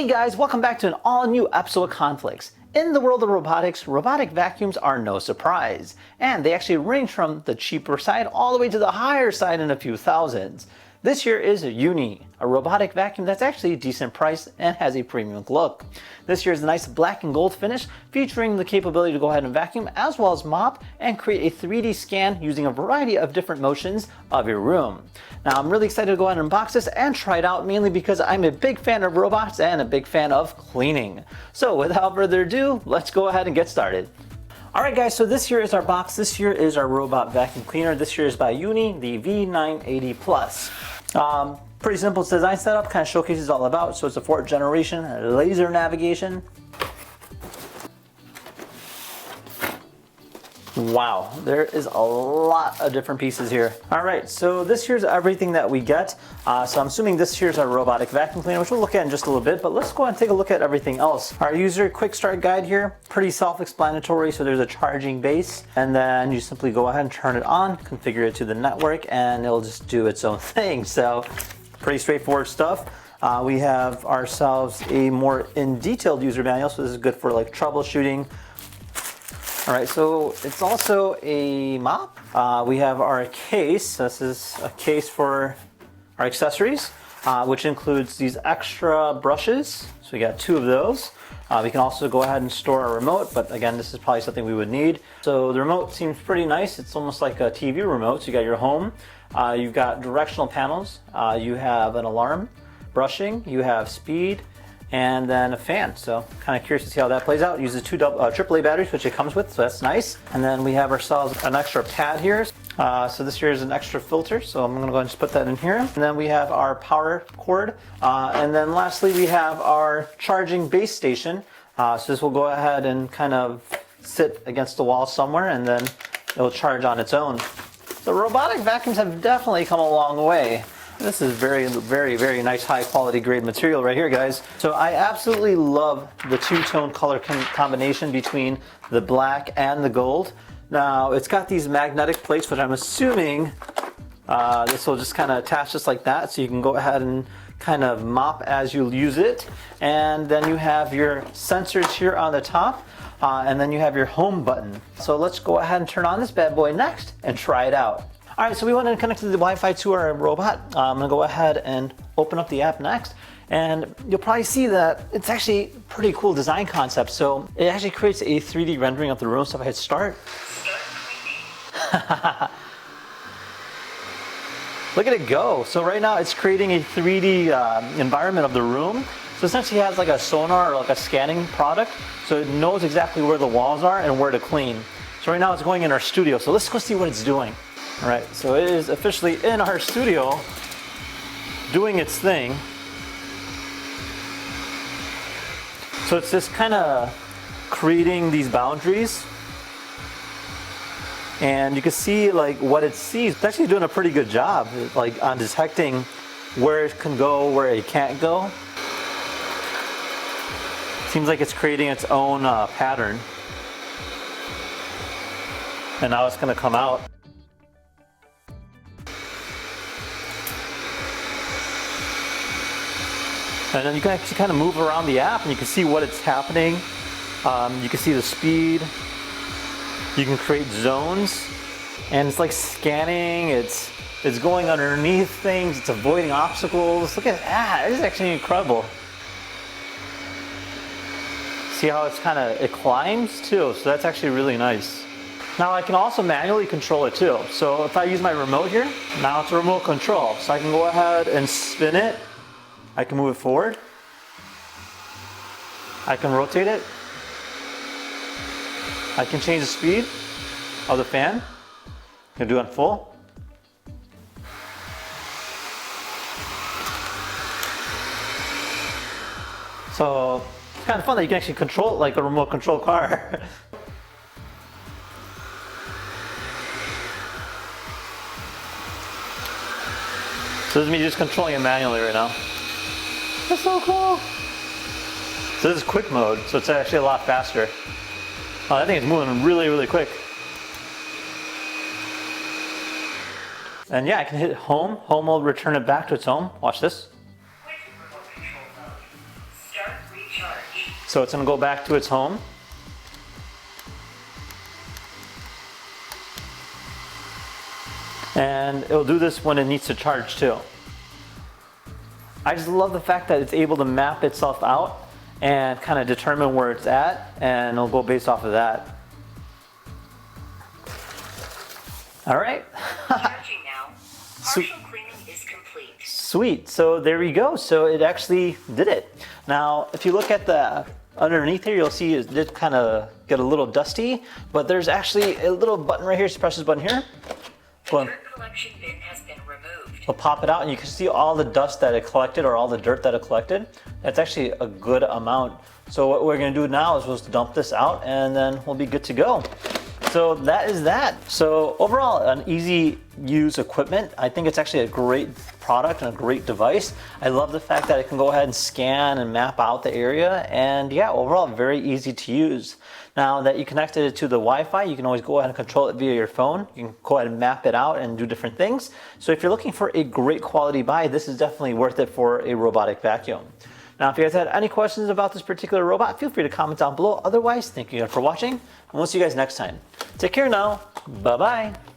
Hey guys, welcome back to an all-new episode of Conflicts. In the world of robotics, robotic vacuums are no surprise, and they actually range from the cheaper side all the way to the higher side in a few thousands. This here is UONI, a robotic vacuum that's actually a decent price and has a premium look. This here is a nice black and gold finish featuring the capability to go ahead and vacuum as well as mop and create a 3D scan using a variety of different motions of your room. Now I'm really excited to go ahead and unbox this and try it out, mainly because I'm a big fan of robots and a big fan of cleaning. So without further ado, let's go ahead and get started. Alright guys, so this here is our box. This here is our robot vacuum cleaner. This here is by UONI, the V980 Plus. Pretty simple design setup, kind of showcases all about. So it's a 4th generation laser navigation. Wow, there is a lot of different pieces here. All right, so this here's everything that we get. So I'm assuming this here's our robotic vacuum cleaner, which we'll look at in just a little bit, but let's go ahead and take a look at everything else. Our user quick start guide here, pretty self-explanatory. So there's a charging base, and then you simply go ahead and turn it on, configure it to the network, and it'll just do its own thing. So pretty straightforward stuff. We have ourselves a more in-detailed user manual, so this is good for like troubleshooting. All right, so it's also a mop. We have our case. This is a case for our accessories, which includes these extra brushes. So we got 2 of those. We can also go ahead and store our remote, but again, this is probably something we would need. So the remote seems pretty nice. It's almost like a TV remote. So you got your home, you've got directional panels, you have an alarm, brushing, you have speed, and then a fan. So kind of curious to see how that plays out. It uses 2 AAA batteries, which it comes with, so that's nice. And then we have ourselves an extra pad here. So this here is an extra filter, so I'm gonna go ahead and just put that in here. And then we have our power cord. And then lastly, we have our charging base station. So this will go ahead and kind of sit against the wall somewhere, and then it'll charge on its own. So robotic vacuums have definitely come a long way. This is very, very nice, high quality grade material right here, guys. So I absolutely love the 2-tone color combination between the black and the gold. Now, it's got these magnetic plates, which I'm assuming this will just kind of attach just like that. So you can go ahead and kind of mop as you use it. And then you have your sensors here on the top. And then you have your home button. So let's go ahead and turn on this bad boy next and try it out. All right, so we want to connect to the Wi-Fi to our robot. I'm gonna go ahead and open up the app next, and you'll probably see that it's actually a pretty cool design concept. So it actually creates a 3D rendering of the room. So if I hit start, look at it go. So right now it's creating a 3D environment of the room. So essentially it has like a sonar or like a scanning product. So it knows exactly where the walls are and where to clean. So right now it's going in our studio. So let's go see what it's doing. All right, so it is officially in our studio doing its thing. So it's just kind of creating these boundaries, and you can see like what it sees. It's actually doing a pretty good job like on detecting where it can go, where it can't go. Seems like it's creating its own pattern, and now it's going to come out. And then you can actually kind of move around the app and you can see what it's happening. You can see the speed. You can create zones. And it's like scanning, it's going underneath things, it's avoiding obstacles. Look at that, this is actually incredible. See how it's it climbs too, so that's actually really nice. Now I can also manually control it too. So if I use my remote here, now it's a remote control. So I can go ahead and spin it. I can move it forward. I can rotate it. I can change the speed of the fan. I can do it on full. So it's kind of fun that you can actually control it like a remote control car. So this is me just controlling it manually right now. That's so cool. So this is quick mode, so it's actually a lot faster. Oh, that thing is moving really quick. And yeah, I can hit home. Home will return it back to its home. Watch this. Switch remote control mode. Start So it's going to go back to its home. And it'll do this when it needs to charge too. I just love the fact that it's able to map itself out and kind of determine where it's at, and it'll go based off of that. All right. Charging now. Partial cleaning is complete. Sweet. So there you go. So it actually did it. Now, if you look at the underneath here, you'll see it did kind of get a little dusty, but there's actually a little button right here. So press this button here. The dirt collection bin has been removed. We'll pop it out, and you can see all the dust that it collected, or all the dirt that it collected. That's actually a good amount. So what we're going to do now is we'll just dump this out, and then we'll be good to go. So that is that. So overall, an easy use equipment. I think it's actually a great product and a great device. I love the fact that it can go ahead and scan and map out the area, and yeah, overall very easy to use. Now that you connected it to the Wi-Fi, you can always go ahead and control it via your phone. You can go ahead and map it out and do different things. So if you're looking for a great quality buy, this is definitely worth it for a robotic vacuum. Now, if you guys had any questions about this particular robot, feel free to comment down below. Otherwise, thank you guys for watching, and we'll see you guys next time. Take care now. Bye-bye.